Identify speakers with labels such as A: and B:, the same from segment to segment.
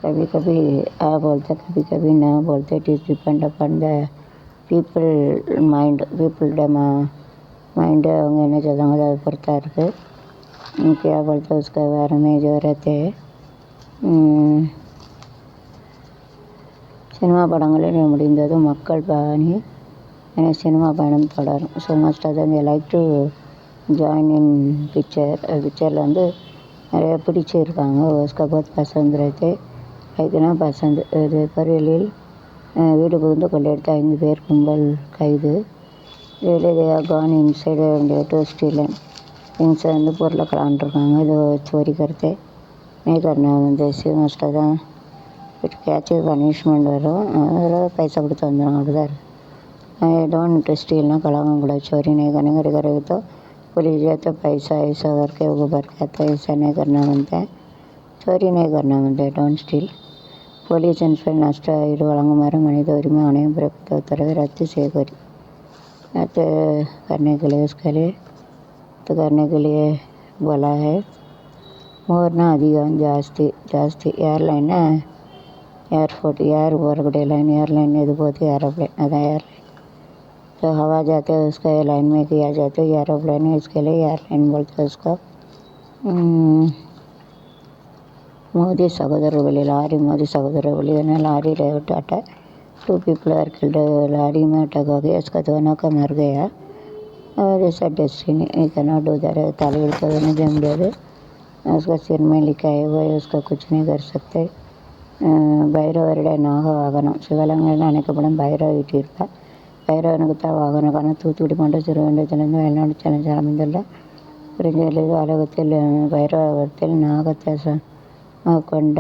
A: कभी कभी आ बोलते, कभी कभी ना बोलते. It is depend upon the people பீப்புள்ட மைண்டு அவங்க என்ன சொல்கிறாங்களோ அதை பொறுத்தா இருக்குது. क्या बोलते उसके बारे में जो रहते சினிமா படங்களில் முடிந்ததும் மக்கள் பணி என சினிமா பயணம் தொடரும். So most of them like to join in பிக்சரில் வந்து நிறைய பிடிச்சிருக்காங்க. उसका बहुत पसंद रहते. கைதுனா பசந்த் இது பரியலில் வீடு புகுந்து கொள்ளையடித்த 5 பேர் கும்பல் கைது. வேலையா கான் இன்சைடு டேட்டு ஸ்டீலன் திங்ஸை வந்து பொருளை கலாண்டுருக்காங்க. இது சோரி கருத்து மேகர்னா வந்து மோஸ்ட்டாக தான் கேட்சு பனிஷ்மெண்ட் வரும். அதில் பைசா கொடுத்து வந்துடும். அப்படிதான் இருக்குது. டோன்ட் ஸ்டீல்னா கலாங்கக்கூடாது. चोरी नहीं करने का करेगा तो पुलिस जाते पैसा ऐसा करके ऊपर कहते ऐसा नहीं करना बनता है. चोरी नहीं करना बनता है. Don't steel. போலீஸ் இன்ஸ்பெக்டர் நஷ்ட ஈடு வழங்குமாறு மனித உரிமை ஆணையம் பிறப்பித்த உத்தரவை ரத்து செய்யக்கோரி रद्द करने के लिए उसके लिए तो करने के लिए बोला है. ಮೂರನೇ ಅಧಿകം ಜಾಸ್ತಿ ಏರ್ಲೈನ್ एयरपोर्ट ಹೊರಗಡೆ एयरलाइन ಇದು ಬೋದು एरोप्लेन अदा एयरलाइन तो हवा जाते हैं उसका एयरलाइन में किया जाता है. एरोप्लेन इसके लिए एयरलाइन बोलते हैं उसको. मोदी सहोदर बलि लारी मोदी सहोदर बलि लारी टाटा 2 people are killed. लारी में अटक हो गया. उसका दोनों का मर गया. जैसा destiny you cannot do that. ताली नहीं दे முடியாது. उसका सिर में लिखा है वो उसका कुछ नहीं कर सकते. பைரவருடைய நாக வாகனம் சிவலிங்கங்கள் அணைக்கப்படும் பைரவ வீட்டிருப்பார். பைரவனுக்கு தான் வாகனக்கான தூத்துக்குடி மாவட்டம் திருவனந்தபுரத்திலிருந்து வெளிநாடு சென்னை அமைந்துள்ள குறிஞ்சியில் உலகத்தில் பைரவத்தில் நாகத்தை கொண்ட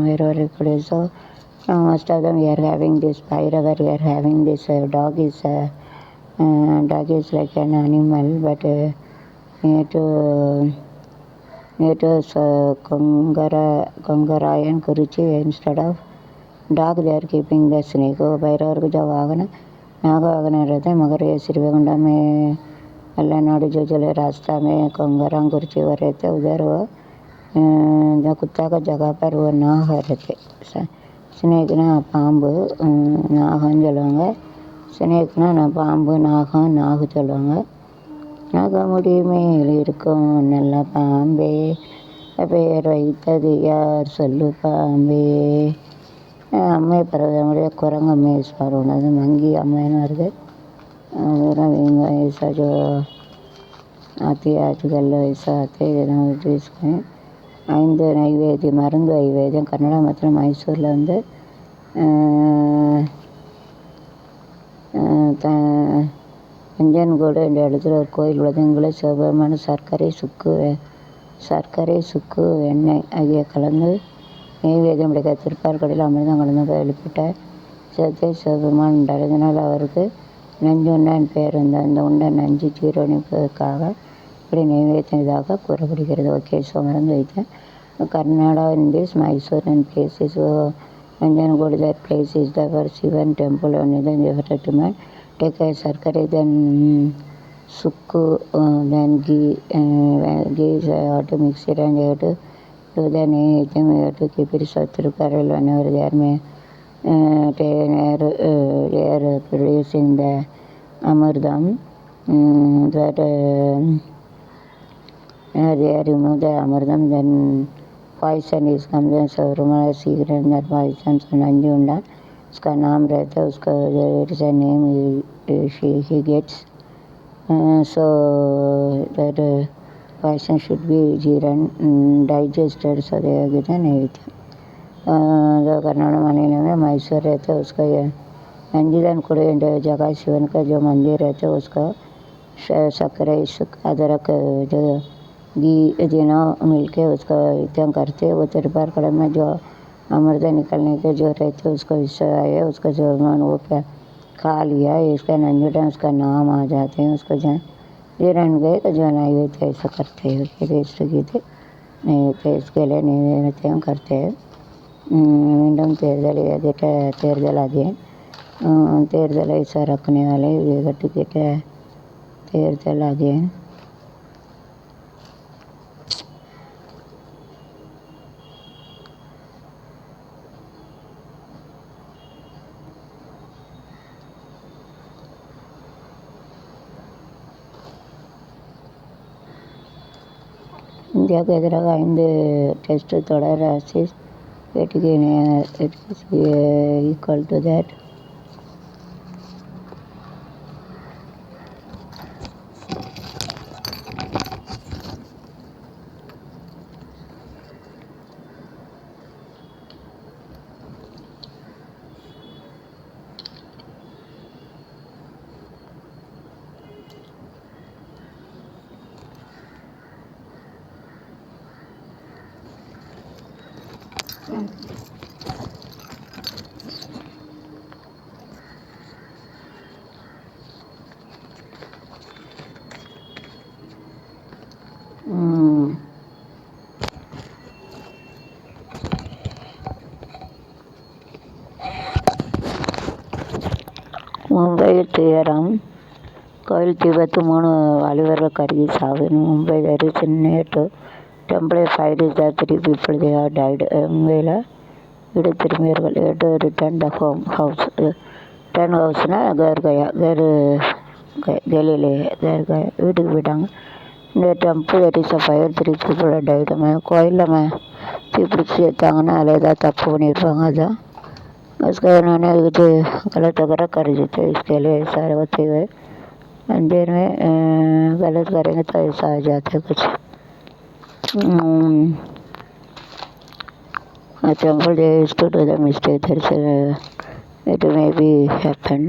A: பைரவருக்குடைய. So most of them we are having this bhairavar, we are having this dog is like an animal but near to Kongarayan Kuruchi instead of dog they are keeping the snake. भैरवर को जो wagon नाग wagon रहता है मगर ये श्रीगोंडा में मल्लानाडु जो चले रास्ता में कंगरां कुर्ची वो रहते उधर वो जो कुत्ता का जगह पर वो नाग रहते. ஸ்னேக்னா பாம்பு நாகன்னு சொல்லுவாங்க. ஸ்னேக்னா பாம்பு நாகு சொல்லுவாங்க. நாகமுடி மேல் இருக்கும் நல்ல பாம்பே பெயர் வைத்தது யார் சொல்லு பாம்பே. அம்மை பரவதமுடைய குரங்கம்மை சார் அது மங்கி அம்மைன்னு வருது. ऐसा जो आती है आजकल ऐसा आते हैं. 5 நைவேத்தியம் மருந்து நைவேத்தியம் கன்னடா மற்றும் மைசூரில் வந்து அஞ்சன்கோடு என்ற இடத்துல ஒரு கோயில் உள்ளது. இங்குள்ள சிவபெருமான சர்க்கரை சுக்கு எண்ணெய் ஆகிய கலந்து நைவேத்தியம் கிடைக்க திருப்பார்கடையில் அமிர்தம் கலந்து வெளிப்பட்ட சிவபெருமான் உண்டார். இதனால் அவருக்கு நஞ்சு உண்டான் பேர் வந்தார். இந்த உண்டான் நஞ்சு ஜீரணிப்பதற்காக இப்படி நைவேத்தியம் இதாக கூறப்படுகிறது. ஓகே. ஸோ மறந்து வைத்தேன். Karnataka in this Mysore and places Nanjangud that place is the first Shivan temple only then they have to man take a sarkare then sukku then ghee is how to mix it and you have to do the name you have to keep it satru parallel whenever they are producing the amardam that they remove the amardam then poison is come then सर्वमाया secret that poison नंजू उंडा उसका नाम रहता है. उसका it is a name he gets. So that poison should be जीर्ण digested. So they are given everything. जो कर्नाटक मानिल में मैसूर रहता है उसका नंजीदान कुड़ी जगह शिवन का जो मंदिर रहता है उसका शक्कर अदरक जो घी जिना मिलके उसका इतना करते हैं. वो तिरपारगढ़ में जो अमृत निकलने के जो रहते उसका विषय है उसका जो वो क्या खा लिया इसका नंजूटा उसका नाम आ जाते हैं. उसको जहाँ जीरण गए तो जो नैवेद्य ऐसा करते हैं टेस्ट की थे नैवेद्य इसके लिए नैवेद्य करते हैं. மீண்டும் தேர்தல் அதிகம் தேர்தலை ரखने वाले விகட்டுக்கிட்ட தேர்தல் அதிகம் இந்தியாவுக்கு எதிராக 5 டெஸ்ட் தொடர் ஆசிஸ் வெற்றிக்கு ஈக்குவல் டு தட். மும்பை துயரம். கோயில் விபத்து 3 வாலிபர்கள் கருகி சாவு. Mumbai there is in NATO temporary fire is that 3 people they have died. மும்பையில் வீடு திரும்பியவர்கள் ரிட்டர்ன் த ஹவுஸ். ரிட்டர்ன் ஹவுஸ்னால் கலிலே வீட்டுக்கு போயிட்டாங்க. இந்த tempo there is a fire 3 people died. கோயிலில் தீப்பிடிச்சி சேர்த்தாங்கன்னா அதில் ஏதாவது தப்பு பண்ணியிருப்பாங்க. அதுதான் उसका उन्होंने जो गलत वगैरह कर देते इसके लिए सारे होते हुए मंदिर में गलत करेंगे तो ऐसा आ जाता है कुछ. Temple they used to do the mistake. It may be happen.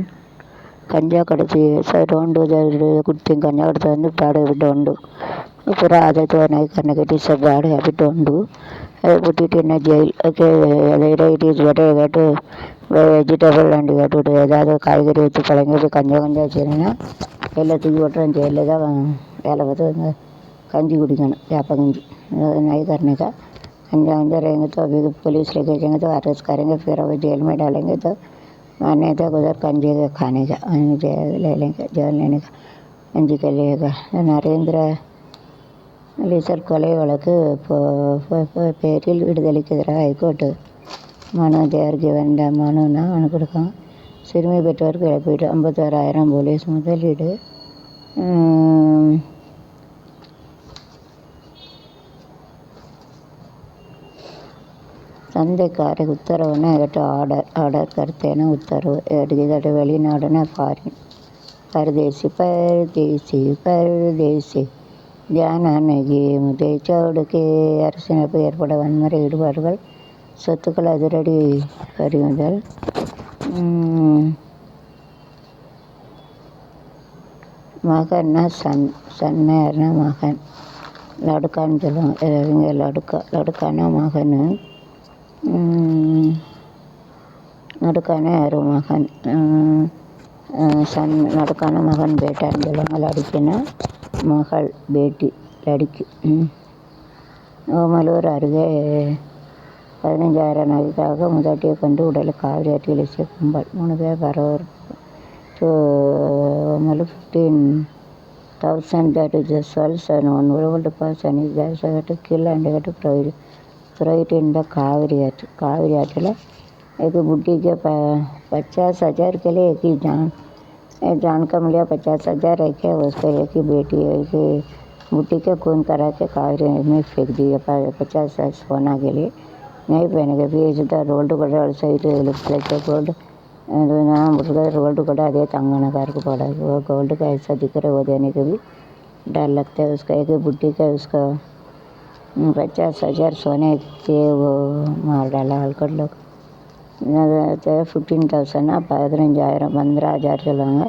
A: கஞ்சா கடிச்சு sir don't do the good thing. கஞ்சா கடிச்சு வந்து bad habit don't do. पूरा आदत नहीं करने के लिए सब bad habit don't do. Put it in a jail. Okay, later it is better to vegetable and you have to do ஏதாவது காய்கறி வச்சு பழங்க கஞ்சா வச்சுருந்தீங்கன்னா எல்லாம் தூக்கி விட்டுறேன். ஜெயிலில் தான் வேலை பார்த்து கஞ்சி குடிக்கணும். வேப்ப கஞ்சி नहीं करने का. गंजा वंजा रहेंगे तो अभी पुलिस लेके जाएंगे तो अरेस्ट करेंगे. फिर अभी जेल में डालेंगे तो माने तो उधर कंजी खाने का ले लेंगे जेल लेने का कंजी के लिए. நரேந்திர லீசர் கொலை வழக்கு பேரில் விடுதலைக்கு எதிராக ஹைகோர்ட்டு மனு தேர் கிவன் மனுன்னா மனு கொடுக்காங்க. சிறுமி பெற்றோருக்கு இழப்பீடு 56,000 போலீஸ் முதலீடு. சந்தைக்கார உத்தரவுன்னா என்கிட்ட ஆர்டர் கருத்தேன்னா உத்தரவு எடுத்து வெளிநாடுன்னா ஃபாரின் பரதேசி தியான அன்னைக்கு முதை சவுடுக்கு அரசியலமைப்பு ஏற்பட வன்முறை ஈடுபாடுகள் சொத்துக்கள் அதிரடி பறிமுதல். மகன்னா சன்னா யாருன்னா மகன். லடுக்கான்னு சொல்லுவாங்க. இவங்க லடுக்கானா மகன். நடுக்கான யார் மகன். நடுக்கான மகன் பேட்டான்னு சொல்லுவாங்க. லடுக்கினா மகள் பேட்டி லடுக்கி. ஓமலூர் அருகே 15,000 நகைக்காக முதட்டியை கொண்டு உடலை காவிரி ஆற்றில் வீசிய கும்பல் 3 பேர் பரவர். Omalur 15,000 that is the source and one world person is there to kill and to throw it in the Kaveri आठ एक बुढ़ी के 50,000 के लिए एक ही जान का मिला. 50,000 रखे उसके एक ही बेटी है. एक बुढ़ी के खून करा के कावेरी में फेंक दिया. 50,000 सोना के लिए नहीं पहनेगा. फिर रोल्ड कड़ा सैड गोल्ड रोल्ड कड़ा अदे तंगनकार को पड़ा. वो गोल्ड का ऐसा दिख रहा है. वो देने के भी डर लगता है. उसका एक बुढ़ी का उसका 50,000 सोने के वो मार डाला हल्कट लोग. 15,000 15,000 15,000 சொல்லுவாங்க.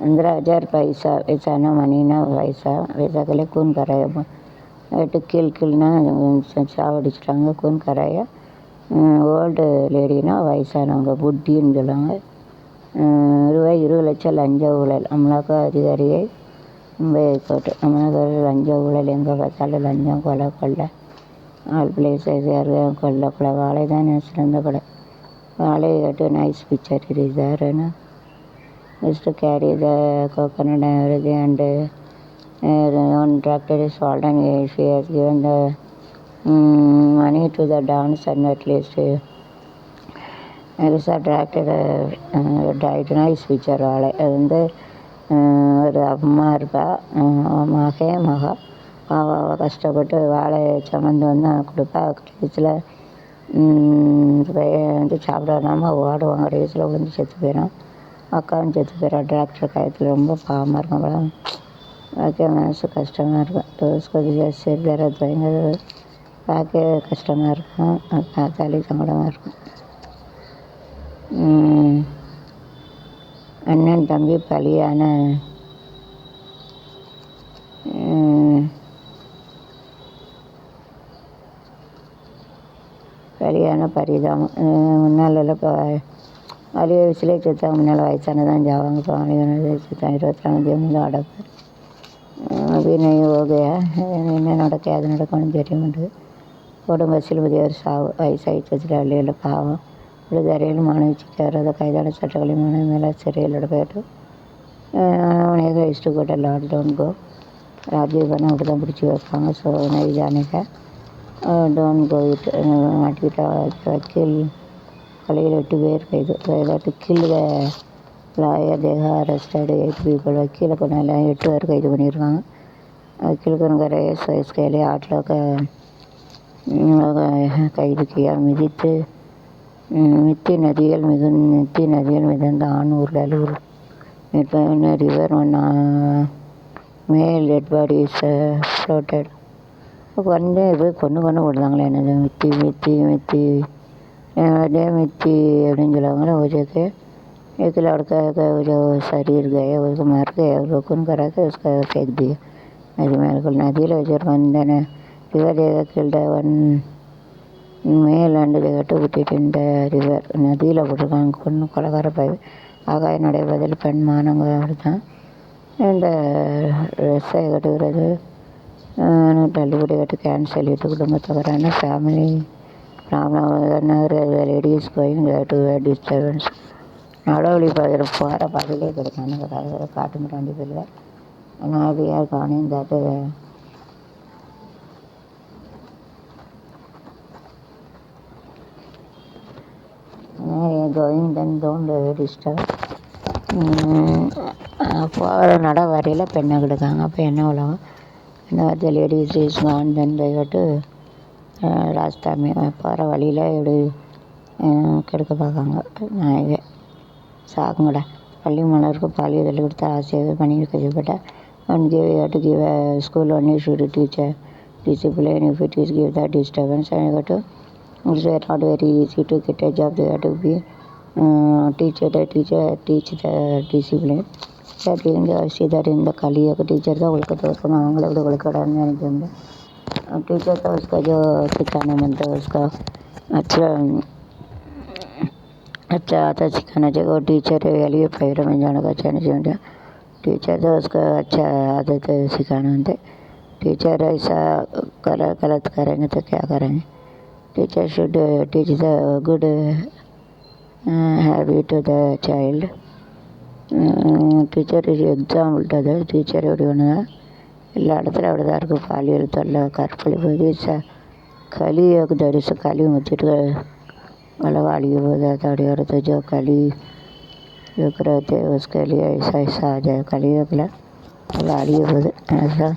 A: 15,000 पैसा वैसा ना मनी ना वैसा के लिए खून कराया. किलना சாவடிச்சிட்டாங்க. खून कराया. ஓல்டு லேடினா வயசானவங்க புட்டின்னு சொல்லுவாங்க. ரூபாய் 20 லட்சம் லஞ்ச ஊழல். அமலாக்க அதிகாரியை மும்பை ஹைகோர்ட்டு. அமலாக்க லஞ்ச ஊழல் எங்கே பார்த்தாலும் லஞ்சம் கொலை ஆல் பிளேசஸ் கொலை வாழை தான் சிறந்த கொலை. வாழை கேட்டு nice picture it is there used to carry the coconut and everything and one tractor is fault and she has given the money to the dance and at least tractor died. nice picture. வாழை அது வந்து ஒரு அம்மா இருப்பா. மகா பாவம் கஷ்டப்பட்டு வாழை சுமந்து வந்து கொடுப்பா. கடைசியில் பையன் வந்து சாப்பிட விடாமல் ஓடுவாங்க, ரேஸில் விழுந்து செத்து போயிடும். அக்காவும் செத்து போயிடும் டிராக்டர் காயத்தில். ரொம்ப பாவமாக இருக்கும் படம். பார்க்க மனசு கஷ்டமாக இருக்கும். उसको जैसे दर्द भयंकर பார்க்க கஷ்டமாக இருக்கும். அது பார்த்தாலே சங்கடமாக இருக்கும். அண்ணன் தம்பி பலியான பரிதாபம். முன்னால் இப்போ வலி வயசுலேயே செத்தாங்க. முன்னால் வயசானதான் ஜாவாங்க. இப்போ வலி செத்தான் 24 அடப்பு. அபிநய ஓகையா என்ன நடக்க அது நடக்கணும்னு தெரிய மாட்டேங்குது. உடம்பு பஸ்ஸில் ஒரு சாவு வயசாகிட்டு அள்ளியில் பாவம் விடுதறையில் மாணவி சிக்காரத கைதான சட்டங்களை மாணவி மேலே சிறையில் போயிட்டு அவனையாக வச்சுட்டு கூட லாக்டவுன் கோ ராஜீவ் பண்ண அப்படி தான் பிடிச்சி வைப்பாங்க. ஸோ நெய் ஜானிக்க டோன் கோவிட்டு மாட்டிக்கிட்ட வக்கீல் கொலையில் 8 பேர் கைது. டு கில் த லாயர் தேக அரெஸ்டட் 8 people. வக்கீலை கொண்டால 8 பேர் கைது பண்ணியிருக்காங்க. वकील को रेस इसके लिए 8 लोग கைது किया. மித்தி நதிகள் மிதந்த ஆணூரில் ரிவர் மேல் டெட் பாடிஸ் ஃப்ளோட்டட். வந்து போய் கொண்டு விடுதாங்களே என்னது மித்தி அப்படின்னு சொல்லுவாங்களே. मुझे एक लड़का का जो शरीर गया उसको मार के रोकन करा के उसका फेंक दिया नदी में. नदिயில் வச்சுருக்கோம். ரிவர் தேக கில்ட ஒன் மேல் அண்டு தேகட்டு விட்டுட்டு இந்த ரிவர் நதியில் போட்டிருக்காங்க. கொலகார பயிர் ஆகாய நடைபதில் பெண் மானங்கார் தான் இந்த ட்ரெஸ்ஸை கட்டுகிறது. தள்ளுபடி கட்டு கேன்சல் இட்டு குடும்பத்தவரான family ladies going to disturbance. நடவழி போகிற பாதையிலே கிடைக்காங்க. காட்டு மிராண்டி பிள்ளை நாதியாக காணும் தட்டு கோயிங் தென் டோன்ட் டிஸ்டர்ப். போகிற நட வரையில் பெண்ணை கிடக்காங்க. அப்போ என்ன உலகம் என்ன வார்த்தை லேடிஸ் இஸ் கான் தென் கைட்டு ராஸ்தாமே போகிற வழியில் எப்படி கெடுக்க பார்க்காங்க. நாயகே சாக்குங்கடா. பள்ளி மாணவருக்கு பாலியல் கொடுத்த ஆசையாக பணியில் கைப்பட்டார். One give to give school one should teacher discipline if it is give that disturbance. And you got to it's not very easy to get a job. They have to be teach the discipline. That in the see that in the कलियुग teacher का उल्का तो ना आंगले उड़े उल्का डालने नहीं जमते. टीचर का उसका जो सिखाना बनता है उसका अच्छा आता सिखाना चाहिए. वो टीचर वाली फायदा में जाने का चाहिए नहीं. टीचर तो उसका अच्छा आदत सिखाना बनता है. टीचर ऐसा गलत करेंगे तो क्या करेंगे. Teacher should teach the good habit to the child. Teacher example அது டீச்சர் எப்படி ஒன்று எல்லா இடத்துல அப்படி தான் இருக்குது. பாலியல் தொல்லை கற்பழிப்பு கலியோக்கு தரிசு களி ஊற்றிட்டு வளவா அழிய போகுது. அதோடைய ஒருத்த ஜோ களி இருக்கிறது उसके लिए ऐसा ऐसा आ जाए. கலியோக்கில் நல்லா அழிய போகுது. அதுதான்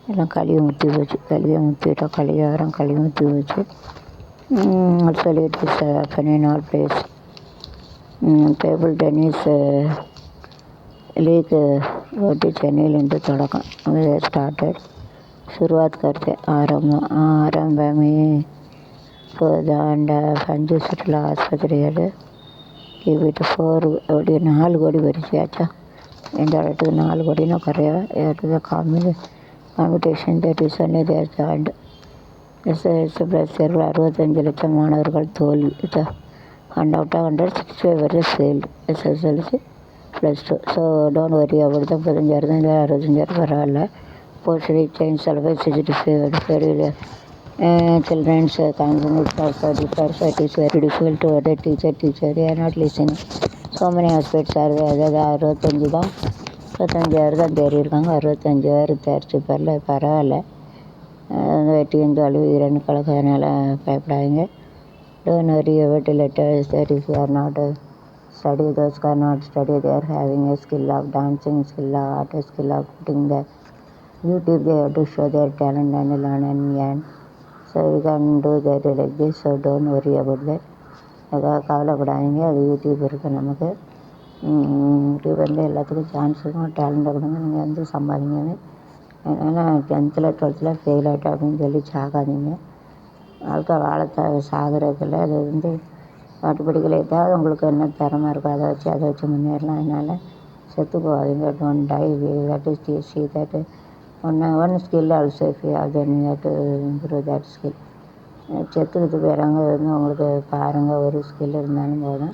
A: எல்லாம் களி ஊற்றி போச்சு. களியை ஊற்றிட்டோம். கலியாரம் களி ஊற்றி போச்சு. சொல்லிட்டு ஃபெனின் all place table tennis league रोटी चैनल इंटू तड़कम स्टार्टेड. शुरुआत करते आरंभ में दांड पंच सुटला आस्पत्रि गिव इट 4 कोटी 4 कोटी भरी. अच्छा இந்த இடத்துக்கு 4 கோடின்னு குறையா இடத்துல competition that is only there joint. SSLC plus தேர்வில் 65 லட்சம் மாணவர்கள் தோல்வி. அண்ட் அவுட் ஆஃப் 165 வரை failed SSLC +2. So don't worry அப்படி தான் 15,000 தான் 65,000 பரவாயில்ல. போஸ்டரி சேஞ்ச் செலவு CCTV children's constant it is very difficult to other teacher they are not listening. So many aspects are there. அதாவது 65,000 தான் தேறி இருக்காங்க. 65,000 தேர்ச்சி பேரில் பரவாயில்ல. வெட்டியும் தோல்வி 2 கலக்கிறதுனால பயப்படாதீங்க. Don't worry about letters that if you are not study, those who are not study they are having a skill of dancing, skill of art, skill of putting the YouTube, they have to show their talent and learn and earn. So you can do that like this, so don't worry about that. அதுக்காக கவலைப்படாதீங்க, அது YouTube இருக்குது நமக்கு. YouTube வந்து எல்லாத்துக்கும் chance இருக்கும், டேலண்ட்டை கொடுங்க, நீங்கள் வந்து சம்பாதிங்கன்னு. அதனால் 10th 12th ஃபெயில் ஆகிட்டோம் அப்படின்னு சொல்லி சாகாதீங்க. வாழ்க்கை சாகிறதில்ல. அது வந்து பாட்டு படிக்கல, ஏதாவது உங்களுக்கு என்ன திறமை இருக்கோ அதை வச்சு முன்னேறலாம். அதனால் செத்து போகாதீங்க. Don't die, that is see that one skill also if you have then you have to improve that skill. செத்துக்கிட்டு போயிறாங்க வந்து உங்களுக்கு பாருங்கள், ஒரு स्किल இருந்தாலும் போதும்.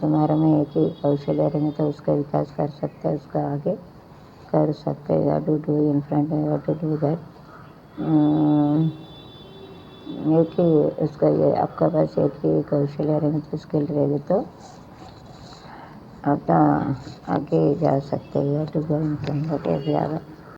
A: तुम्हारे में एक ही कौशल्य रहेंगे तो उसका विकास कर सकते हैं, उसका आगे कर सकते हैं. You have to do in front, you have to do that. एक ही उसका ये आपका पास एक ही कौशल्य रहेंगे तो स्किल रहेगी तो आप आगे जा सकते हैं. You have to go in front, whatever you have.